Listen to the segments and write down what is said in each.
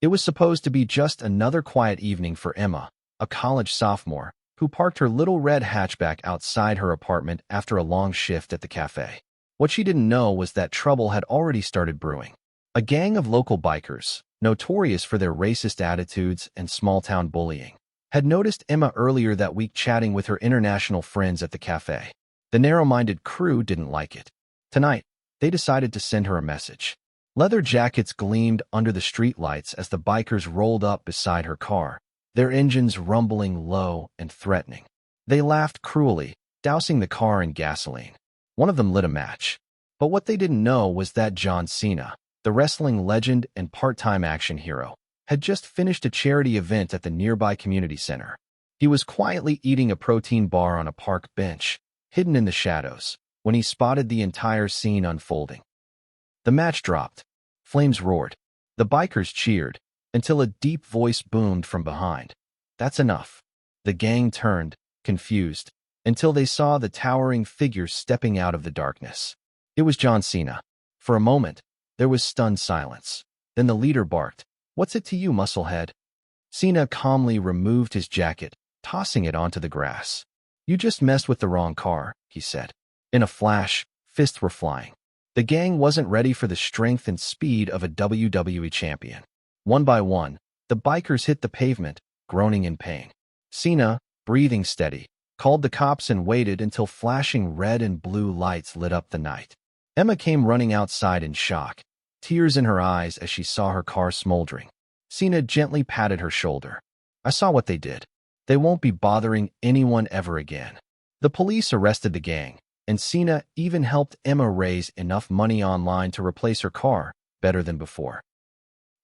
It was supposed to be just another quiet evening for Emma, a college sophomore, who parked her little red hatchback outside her apartment after a long shift at the cafe. What she didn't know was that trouble had already started brewing. A gang of local bikers, notorious for their racist attitudes and small-town bullying, had noticed Emma earlier that week chatting with her international friends at the cafe. The narrow-minded crew didn't like it. Tonight, they decided to send her a message. Leather jackets gleamed under the streetlights as the bikers rolled up beside her car, their engines rumbling low and threatening. They laughed cruelly, dousing the car in gasoline. One of them lit a match. But what they didn't know was that John Cena, the wrestling legend and part-time action hero, had just finished a charity event at the nearby community center. He was quietly eating a protein bar on a park bench, hidden in the shadows, when he spotted the entire scene unfolding. The match dropped. Flames roared. The bikers cheered, until a deep voice boomed from behind. "That's enough." The gang turned, confused, until they saw the towering figure stepping out of the darkness. It was John Cena. For a moment, there was stunned silence. Then the leader barked, "What's it to you, musclehead?" Cena calmly removed his jacket, tossing it onto the grass. "You just messed with the wrong car," he said. In a flash, fists were flying. The gang wasn't ready for the strength and speed of a WWE champion. One by one, the bikers hit the pavement, groaning in pain. Cena, breathing steady, called the cops and waited until flashing red and blue lights lit up the night. Emma came running outside in shock, tears in her eyes as she saw her car smoldering. Cena gently patted her shoulder. "I saw what they did. They won't be bothering anyone ever again." The police arrested the gang, and Cena even helped Emma raise enough money online to replace her car, better than before.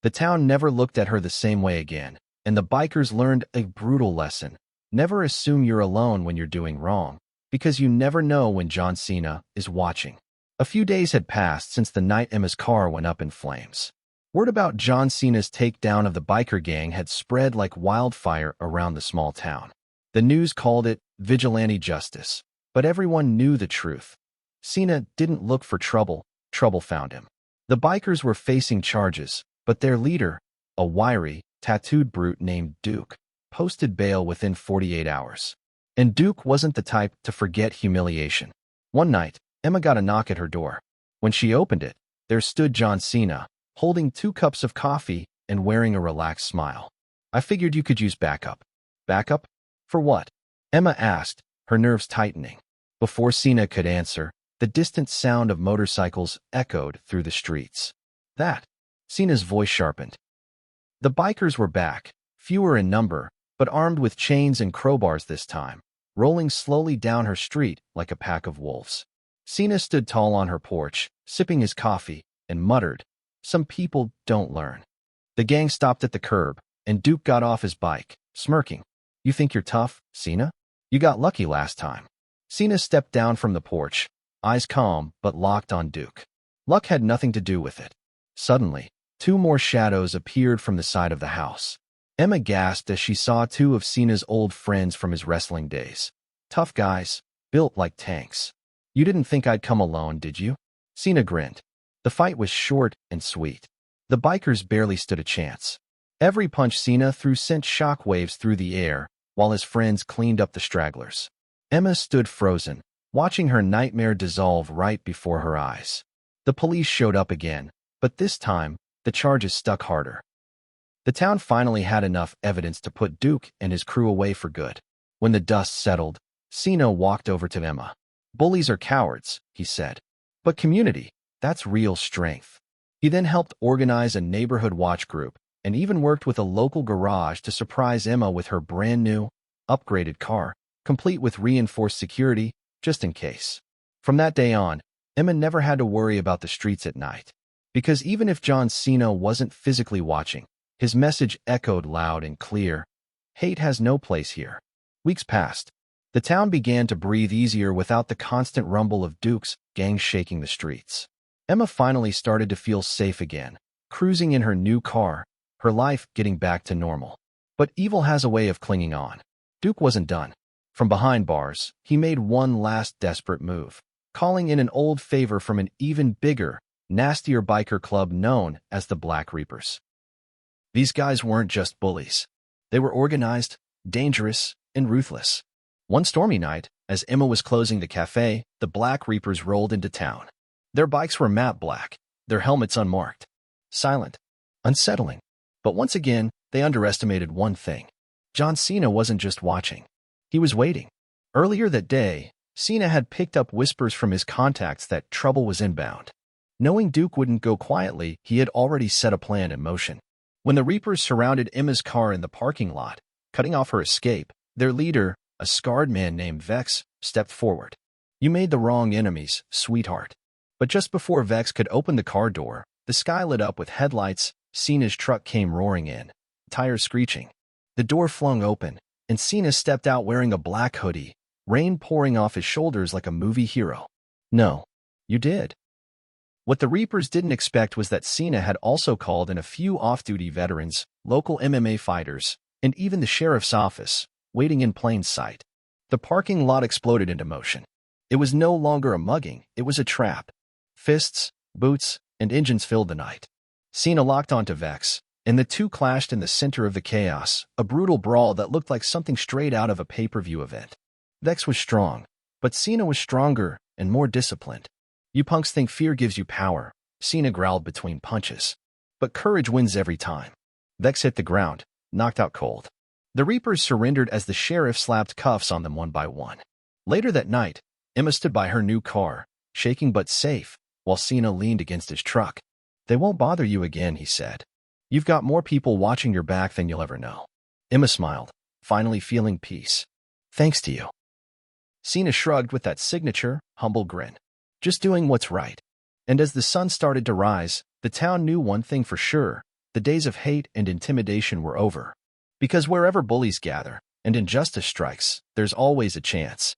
The town never looked at her the same way again, and the bikers learned a brutal lesson. Never assume you're alone when you're doing wrong, because you never know when John Cena is watching. A few days had passed since the night Emma's car went up in flames. Word about John Cena's takedown of the biker gang had spread like wildfire around the small town. The news called it vigilante justice, but everyone knew the truth. Cena didn't look for trouble, trouble found him. The bikers were facing charges, but their leader, a wiry, tattooed brute named Duke, posted bail within 48 hours. And Duke wasn't the type to forget humiliation. One night, Emma got a knock at her door. When she opened it, there stood John Cena, holding 2 cups of coffee and wearing a relaxed smile. "I figured you could use backup." "Backup? For what?" Emma asked, her nerves tightening. Before Cena could answer, the distant sound of motorcycles echoed through the streets. "That?" Cena's voice sharpened. The bikers were back, fewer in number, but armed with chains and crowbars this time, rolling slowly down her street like a pack of wolves. Cena stood tall on her porch, sipping his coffee, and muttered, "Some people don't learn." The gang stopped at the curb, and Duke got off his bike, smirking. "You think you're tough, Cena? You got lucky last time." Cena stepped down from the porch, eyes calm but locked on Duke. Luck had nothing to do with it. Suddenly, 2 more shadows appeared from the side of the house. Emma gasped as she saw 2 of Cena's old friends from his wrestling days. Tough guys, built like tanks. "You didn't think I'd come alone, did you?" Cena grinned. The fight was short and sweet. The bikers barely stood a chance. Every punch Cena threw sent shockwaves through the air, while his friends cleaned up the stragglers. Emma stood frozen, watching her nightmare dissolve right before her eyes. The police showed up again, but this time, the charges stuck harder. The town finally had enough evidence to put Duke and his crew away for good. When the dust settled, Cena walked over to Emma. "Bullies are cowards," he said. "But community, that's real strength." He then helped organize a neighborhood watch group and even worked with a local garage to surprise Emma with her brand-new, upgraded car, complete with reinforced security, just in case. From that day on, Emma never had to worry about the streets at night. Because even if John Cena wasn't physically watching, his message echoed loud and clear, "Hate has no place here." Weeks passed. The town began to breathe easier without the constant rumble of Duke's gang shaking the streets. Emma finally started to feel safe again, cruising in her new car, her life getting back to normal. But evil has a way of clinging on. Duke wasn't done. From behind bars, he made one last desperate move, calling in an old favor from an even bigger, nastier biker club known as the Black Reapers. These guys weren't just bullies. They were organized, dangerous, and ruthless. One stormy night, as Emma was closing the cafe, the Black Reapers rolled into town. Their bikes were matte black, their helmets unmarked. Silent. Unsettling. But once again, they underestimated one thing. John Cena wasn't just watching. He was waiting. Earlier that day, Cena had picked up whispers from his contacts that trouble was inbound. Knowing Duke wouldn't go quietly, he had already set a plan in motion. When the Reapers surrounded Emma's car in the parking lot, cutting off her escape, their leader, a scarred man named Vex, stepped forward. "You made the wrong enemies, sweetheart." But just before Vex could open the car door, the sky lit up with headlights. Cena's truck came roaring in, tires screeching. The door flung open, and Cena stepped out wearing a black hoodie, rain pouring off his shoulders like a movie hero. "No, you did." What the Reapers didn't expect was that Cena had also called in a few off-duty veterans, local MMA fighters, and even the sheriff's office, waiting in plain sight. The parking lot exploded into motion. It was no longer a mugging, it was a trap. Fists, boots, and engines filled the night. Cena locked onto Vex, and the two clashed in the center of the chaos, a brutal brawl that looked like something straight out of a pay-per-view event. Vex was strong, but Cena was stronger and more disciplined. "You punks think fear gives you power," Cena growled between punches. "But courage wins every time." Vex hit the ground, knocked out cold. The Reapers surrendered as the sheriff slapped cuffs on them one by one. Later that night, Emma stood by her new car, shaking but safe, while Cena leaned against his truck. "They won't bother you again," he said. "You've got more people watching your back than you'll ever know." Emma smiled, finally feeling peace. "Thanks to you." Cena shrugged with that signature, humble grin. "Just doing what's right." And as the sun started to rise, the town knew one thing for sure: the days of hate and intimidation were over. Because wherever bullies gather, and injustice strikes, there's always a chance.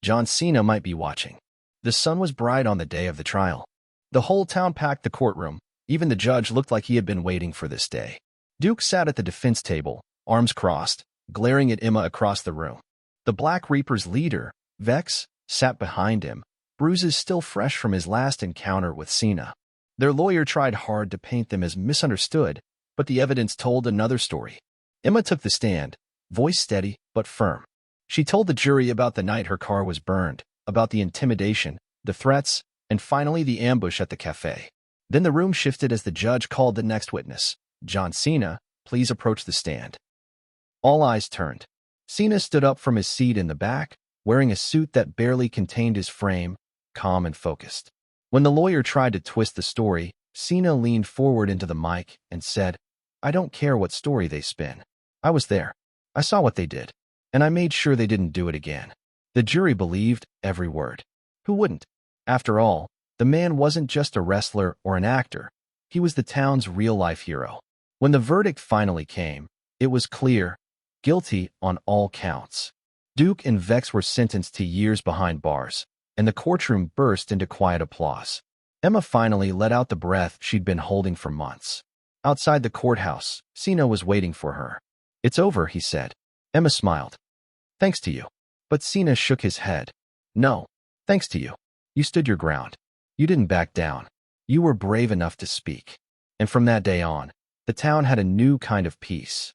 John Cena might be watching. The sun was bright on the day of the trial. The whole town packed the courtroom. Even the judge looked like he had been waiting for this day. Duke sat at the defense table, arms crossed, glaring at Emma across the room. The Black Reaper's leader, Vex, sat behind him, bruises still fresh from his last encounter with Cena. Their lawyer tried hard to paint them as misunderstood, but the evidence told another story. Emma took the stand, voice steady but firm. She told the jury about the night her car was burned, about the intimidation, the threats, and finally the ambush at the cafe. Then the room shifted as the judge called the next witness. "John Cena, please approach the stand." All eyes turned. Cena stood up from his seat in the back, wearing a suit that barely contained his frame, calm and focused. When the lawyer tried to twist the story, Cena leaned forward into the mic and said, "I don't care what story they spin. I was there. I saw what they did. And I made sure they didn't do it again." The jury believed every word. Who wouldn't? After all, the man wasn't just a wrestler or an actor. He was the town's real-life hero. When the verdict finally came, it was clear: guilty on all counts. Duke and Vex were sentenced to years behind bars, and the courtroom burst into quiet applause. Emma finally let out the breath she'd been holding for months. Outside the courthouse, Cena was waiting for her. "It's over," he said. Emma smiled. "Thanks to you." But Cena shook his head. "No, thanks to you. You stood your ground. You didn't back down. You were brave enough to speak." And from that day on, the town had a new kind of peace.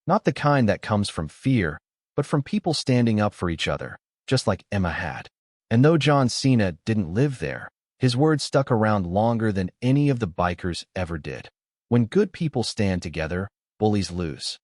Not the kind that comes from fear, but from people standing up for each other, just like Emma had. And though John Cena didn't live there, his words stuck around longer than any of the bikers ever did. When good people stand together, bullies lose.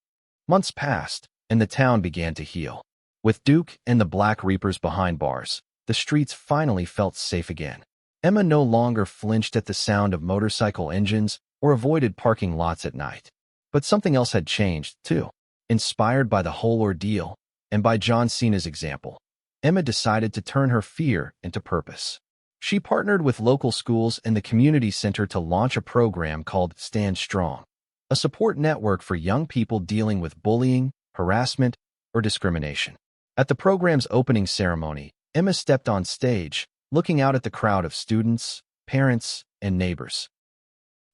Months passed, and the town began to heal. With Duke and the Black Reapers behind bars, the streets finally felt safe again. Emma no longer flinched at the sound of motorcycle engines or avoided parking lots at night. But something else had changed, too. Inspired by the whole ordeal, and by John Cena's example, Emma decided to turn her fear into purpose. She partnered with local schools and the community center to launch a program called Stand Strong, a support network for young people dealing with bullying, harassment, or discrimination. At the program's opening ceremony, Emma stepped on stage, looking out at the crowd of students, parents, and neighbors.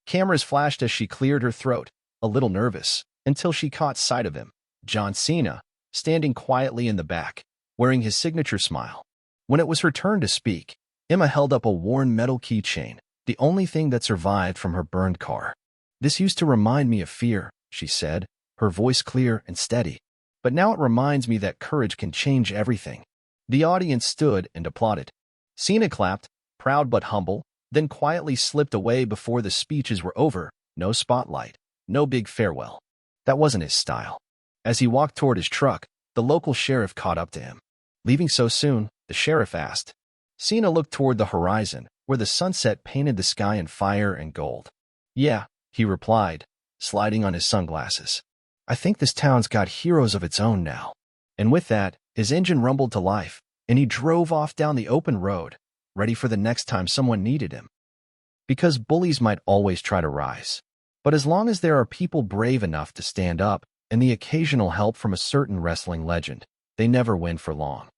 Cameras flashed as she cleared her throat, a little nervous, until she caught sight of him, John Cena, standing quietly in the back, wearing his signature smile. When it was her turn to speak, Emma held up a worn metal keychain, the only thing that survived from her burned car. "This used to remind me of fear," she said, her voice clear and steady. "But now it reminds me that courage can change everything." The audience stood and applauded. Cena clapped, proud but humble, then quietly slipped away before the speeches were over. No spotlight, no big farewell. That wasn't his style. As he walked toward his truck, the local sheriff caught up to him. "Leaving so soon?" the sheriff asked. Cena looked toward the horizon, where the sunset painted the sky in fire and gold. "Yeah," he replied, sliding on his sunglasses. "I think this town's got heroes of its own now." And with that, his engine rumbled to life, and he drove off down the open road, ready for the next time someone needed him. Because bullies might always try to rise. But as long as there are people brave enough to stand up, and the occasional help from a certain wrestling legend, they never win for long.